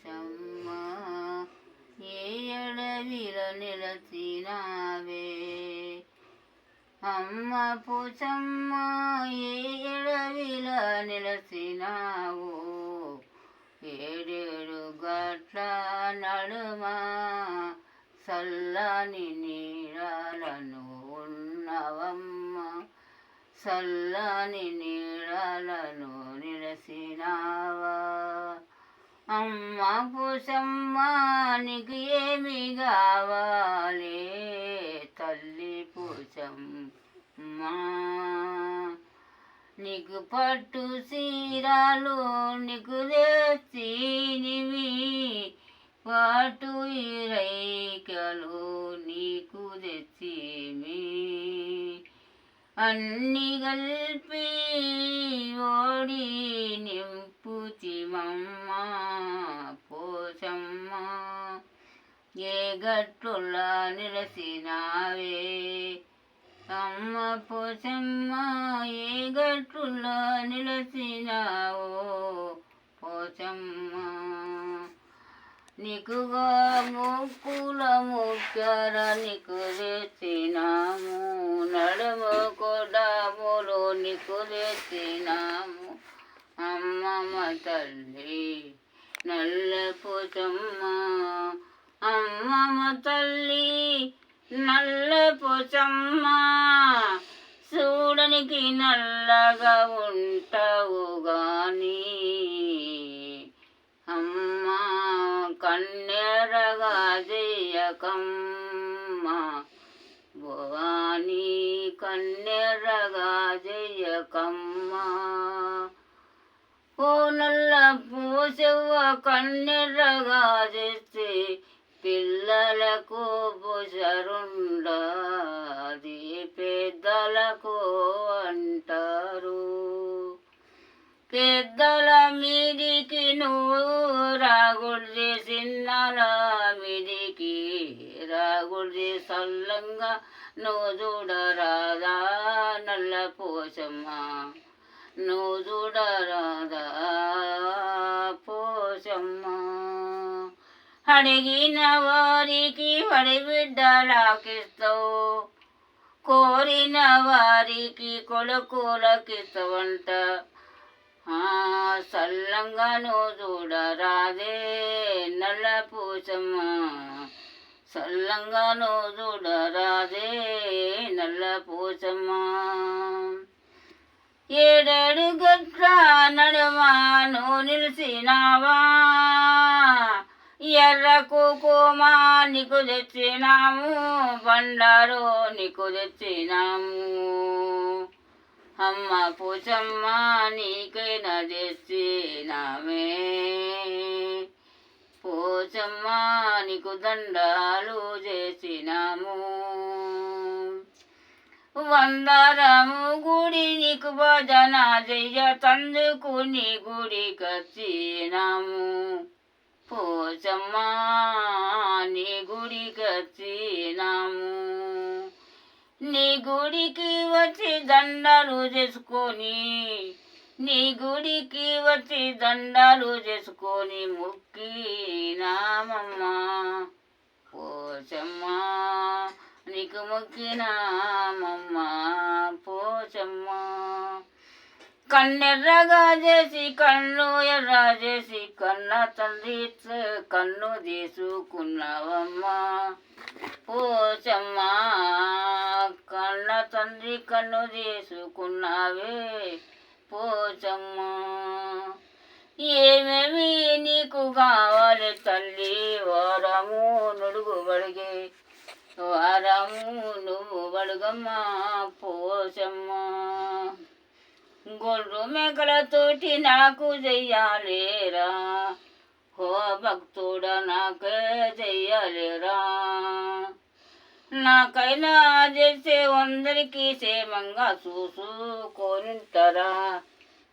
పోచమ్మ ఏ అడవిలో నిలచినావే అమ్మ పోచమ్మ ఏ అడవిలో నిలచినావు ఏడేడు గట్ల నడుమ చల్లని నీడలను ఉన్నవమ్మ చల్లని నీడలను నిలసినావా అమ్మ పోచమ్మ నీకు ఏమి కావాలి తల్లి పోచమ్మ నీకు పట్టు చీరలు నీకు తెచ్చినివి పాటు రైకలు నీకు తెచ్చిమి అన్ని కలిపి ఓడి నింపుచిమమ్మ పోచమ్మ ఏ గట్టులా నిలసినావే అమ్మ పోచమ్మ ఏ గట్టులా నిలసినావో పోచమ్మ నీకుగా మొక్కుల ముక్కర నీకు తెచ్చినాము నడుము కొడాములు నీకు తెచ్చినాము అమ్మమ్మ తల్లి నల్ల పోచమ్మ అమ్మమ్మ తల్లి నల్ల పోచమ్మ చూడనికి నల్లగా ఉంటావు గాని అమ్మ కన్నెరగా జయకమ్మ భవానీ కన్నెరగా జయకమ్మ ఓ నల్ల పోసవ్వ కన్నెరగా చేస్తే పిల్లలకు బుజరుండది పెద్దలకు అంటారు పెద్దల మీదికి నువ్వు రాగుడి చిన్నల మీదికి రాగుడి సల్లంగా నువ్వు చూడరాదా నల్ల పోచమ్మ నువ్వు చూడరాదా పోచమ్మ అడిగిన వారికి వడిబిడ్డలాకిస్తావు కోరిన వారికి కొడుకులకిస్తావంట సల్లంగా నువ్వు చూడరాదే నల్ల పోచమ్మ సల్లంగా నువ్వు చూడరాదే నల్ల పోచమ్మ ఏడేడు గట్ల నడుమాను నిలిచినావా ఎర్రకు కోమా నీకు తెచ్చినాము బండారు నీకు తెచ్చినాము అమ్మ పోచమ్మ నీకైనా తెచ్చినామే పోచమ్మ నీకు దండాలు చేసినాము వందరము గుడి నీకు భజన చెయ్య తందుకు నీ గుడికి వచ్చినాము పోచమ్మ నీ గుడికి వచ్చినాము నీ గుడికి వచ్చి దండాలు చేసుకొని నీ గుడికి వచ్చి దండాలు చేసుకొని మొక్కినామమ్మ పోచమ్మ నీకు మొక్కినామమ్మ పోచమ్మ కన్నెర్రగా చేసి కన్ను ఎర్ర చేసి కన్న తండ్రి కన్ను తీసుకున్నావమ్మ పోచమ్మ కన్న తండ్రి కన్ను తీసుకున్నావే పోచమ్మ ఏమేమి నీకు కావాలి తల్లి వారము నుడుగు బడిగే వారము నువ్వు బడుగమ్మ పోచమ్మ గొర్రు మేకలతోటి నాకు చెయ్యాలేరా హో భక్తుడా నాకే చెయ్యాలేరా నాకైనా చేసే అందరికీ క్షేమంగా చూసుకోనుంటారా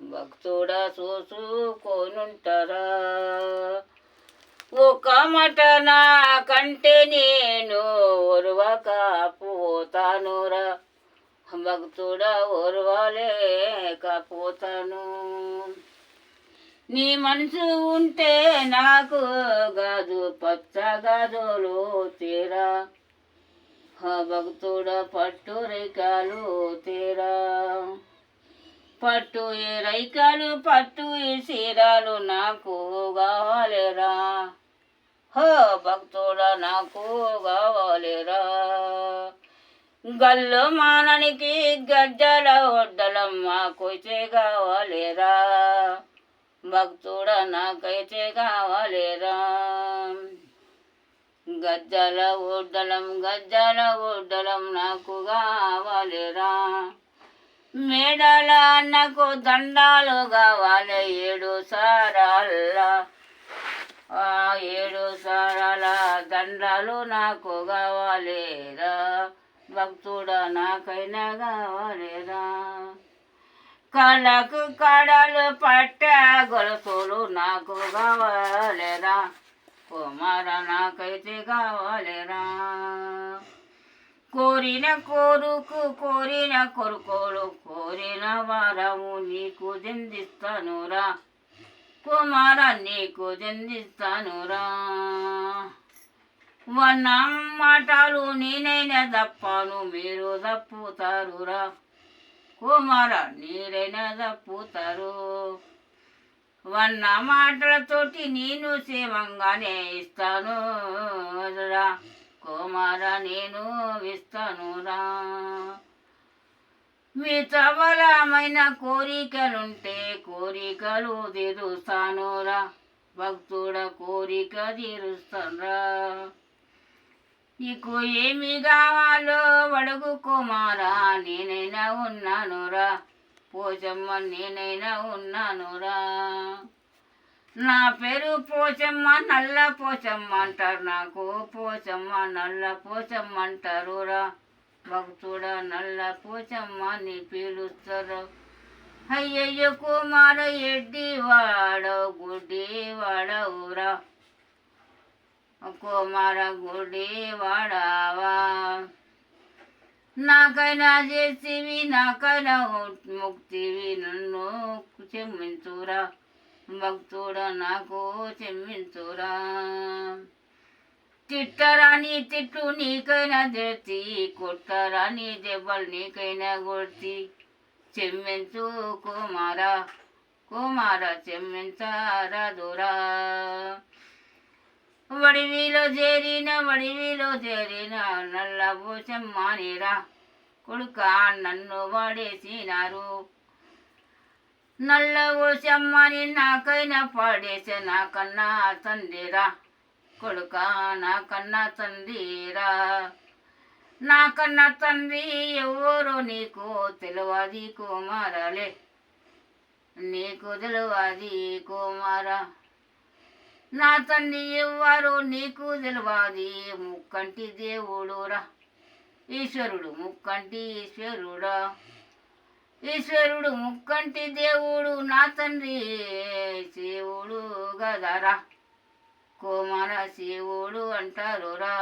భక్తుడా చూసుకోనుంటారా ఒక మాట నాకంటే నేను ఓర్వకపోతానురా భక్తుడా ఓర్వలేకపోతాను నీ మనసు ఉంటే నాకు గాజు పచ్చ గాజులు తీరా భక్తుడ పట్టు రైకాలు తీరా పట్టు ఈ రైకాలు పట్టు ఈ చీరాలు నాకు కావాలిరా హో భక్తుడ నాకు కావాలిరా గల్లు మాననికి గజ్జల ఒడ్డలమ్మ కొయితే కావాలిరా భక్తుడ నాకైతే కావాలిరా గజ్జల ఒడ్డలం నాకు కావాలిరా మేడల నాకు దండాలు కావాలి 7 సారాల ఆ 7 సారాల దండాలు నాకు కావాలిరా భక్తుడ నాకైనా కావాలిరా కళ్ళకు కడలు పట్ట గొలుసులు నాకు కావాలిరా కుమార నాకైతే కావాలిరా కోరిన కోరుకు కోరిన కొరుకోలు కోరిన వారము నీకు చెందిస్తానురా కుమార నీకు చెందిస్తానురా వన్న మాటలు నేనైనా తప్పాను మీరు తప్పుతారురా కుమార నీరైనా తప్పుతారు వన్న మాటలతోటి నేను సేవంగానే ఇస్తాను రా కుమార నేను ఇస్తానురా మీ ప్రబలమైన కోరికలుంటే కోరికలు తీరుస్తానురా భక్తుడ కోరిక తీరుస్తానురా నీకు ఏమి కావాలో అడుగు కుమారా నేనైనా ఉన్నానురా పోచమ్మ నేనైనా ఉన్నానురా నా పేరు పోచమ్మ నల్ల పోచమ్మ అంటారు నాకు పోచమ్మ నల్ల పోచమ్మ అంటారురా భక్తుడ నల్ల పోచమ్మ నీ పిలుస్తారు అయ్యయ్య కుమార ఎడ్డి గుడ్డి వాడవురా కుమార గుడి వాడావా నాకైనా చేసివి నాకైనా ముక్తివి నన్ను క్షమించురా భక్తుడ నాకు క్షమించురా తిట్టరాని తిట్టు నీకైనా తెచ్చి కొట్టరాని దెబ్బలు నీకైనా కొట్టి క్షమించు కుమార కుమార క్షమించరాదురా వడివిలో చేరిన నల్ల పోచమ్మానిరా కొడుక నన్ను వాడేసినారు నల్ల పోచమ్మని నాకైనా పాడేసే నాకన్నా తండ్రిరా కొడుక నాకన్నా తండ్రిరా నాకన్నా తండ్రి ఎవరో నీకు తెలియదు కుమారలే నీకు తెలియదు కుమార నా తండ్రి ఎవ్వరు నీకు తెలియదు ముక్కంటి దేవుడురా ఈశ్వరుడు ముక్కంటి ఈశ్వరుడా ఈశ్వరుడు ముక్కంటి దేవుడు నా తండ్రి శివుడు గదరా కుమార శివుడు అంటారురా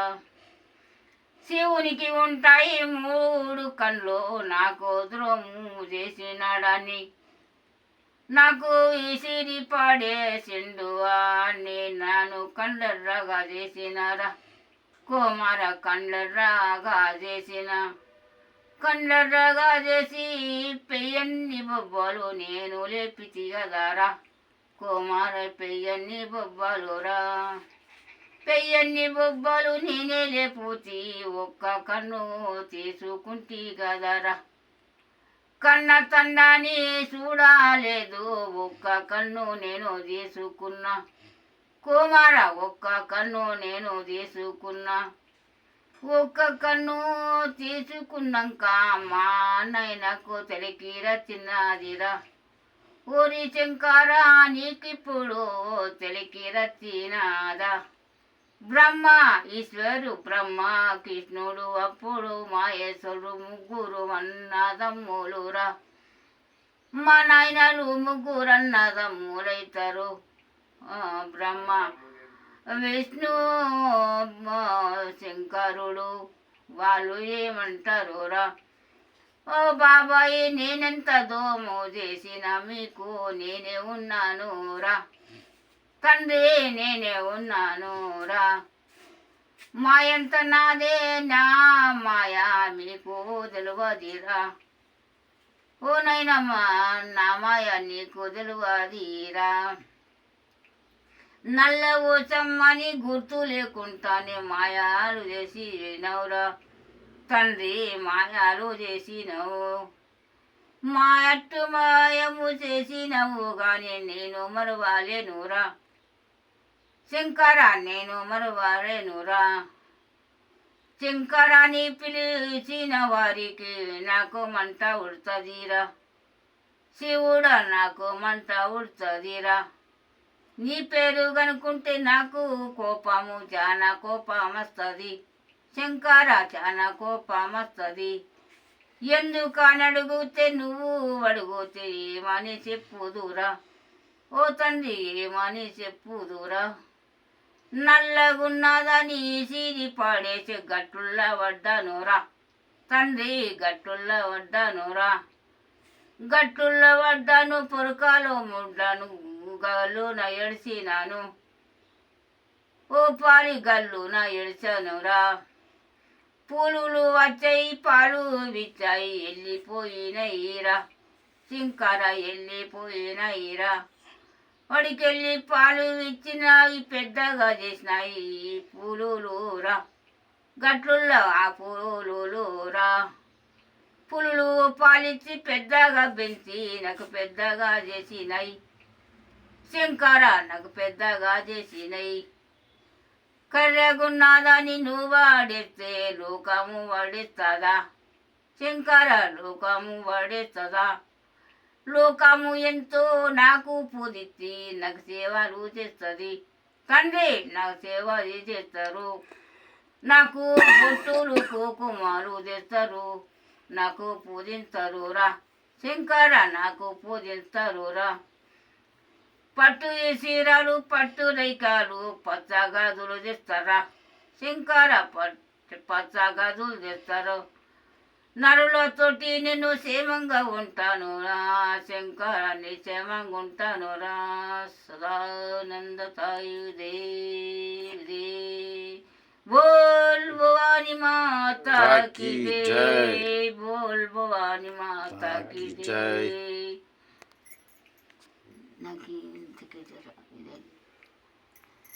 శివునికి ఉంటాయి 3 కళ్ళు నాకు ద్రోము చేసినాడని నాకు ఈసిరి పాడేసిండు అని నాను కండ్లర్రగా చేసినారా కుమార కండ్లర్రగా చేసి పెయ్యన్ని బొబ్బలు నేను లేపితి కదరా కుమార పెయ్యన్ని బొబ్బలురా పెయ్యన్ని బొబ్బలు నేనే లేపుతి ఒక్క కన్ను తీసుకుంటి కదరా కన్న తండాని చూడాలేదు ఒక్క కన్ను నేను తీసుకున్నా కుమార ఒక్క కన్ను నేను తీసుకున్నా ఒక్క కన్ను తీసుకున్నాక మా అన్నయ్యకు తెలికిర చిన్నదిరా ఓరి శంకర నీకిప్పుడు తెలికిర చిన్నదా బ్రహ్మ ఈశ్వరు బ్రహ్మ కృష్ణుడు అప్పుడు మహేశ్వరుడు 3 అన్నదమ్ములురా మా నాయనలు 3 అన్నదమ్ములైతారు బ్రహ్మ విష్ణు శంకరుడు వాళ్ళు ఏమంటారురా ఓ బాబాయి నేనెంత దోము చేసిన మీకు నేనే ఉన్నాను రా తండ్రి నేనే ఉన్నాను రా మాయంత నాదే నా మాయా మీకు తెలియదురా ఓ నైనమ్మా నా మాయ నీకు తెలియదురా నల్ల ఓచమ్మని గుర్తు లేకుండానే మాయాలు చేసినవురా తండ్రి మాయాలు చేసినవు మా అట్టు మాయము చేసినవు కానీ నేను మరువాలేనురా శంకరా నేను మరువాలేనురా శంకరాని పిలిచిన వారికి నాకు మంట ఉడుతుందిరా శివుడా నాకు మంట ఉడుతుందిరా నీ పేరు కనుకుంటే నాకు కోపము చాలా కోపం వస్తుంది శంకర చాలా కోపం వస్తుంది ఎందుకని అడిగితే నువ్వు అడిగితే ఏమని చెప్పుదురా ఓ తండ్రి ఏమని చెప్పుదురా నల్లగున్నదని సీది పాడేసి గట్టుల్లా పడ్డానురా తండ్రి గట్టుల్లా పడ్డానురా గట్టుల్లో పడ్డాను పొరకాలో ముడ్డాను గల్లున ఎడిసినాను ఓ పాలి గల్లున ఎడిచానురా పూలులు వచ్చాయి పాలు విచ్చాయి వెళ్ళిపోయినయిరా శంకర వెళ్ళిపోయినయిరా వాడికెళ్ళి పాలు ఇచ్చినాయి పెద్దగా చేసినాయి పూలులురా గట్లుల్లో ఆ పూలులురా పులులు పాలిచ్చి పెద్దగా పెంచి నాకు పెద్దగా చేసినాయి శంకర నాకు పెద్దగా చేసినాయి కర్రగున్నదాన్ని నువ్వు వాడేస్తే లోకము వాడేస్తుందా శంకర లోకము వాడేస్తుందా లోకము ఎంతో నాకు పూజించి నాకు సేవలు చేస్తుంది తండ్రి నాకు సేవలు చేస్తారు నాకు బొట్టులు కుంకుమాలు చేస్తారు నాకు పూజించరురా శంకర నాకు పూజించరురా పట్టు చీరలు పట్టు రైకాలు పచ్చ గాజులు చేస్తారా శంకర పచ్చ గాజులు చేస్తారు నరులతోటి నేను క్షేమంగా ఉంటాను రా శంకర నీ క్షేమంగా ఉంటాను రా సదానంద సాయుదే బోల్ భవాని మాతా కీ జై బోల్ భవాని మాతా కీ జై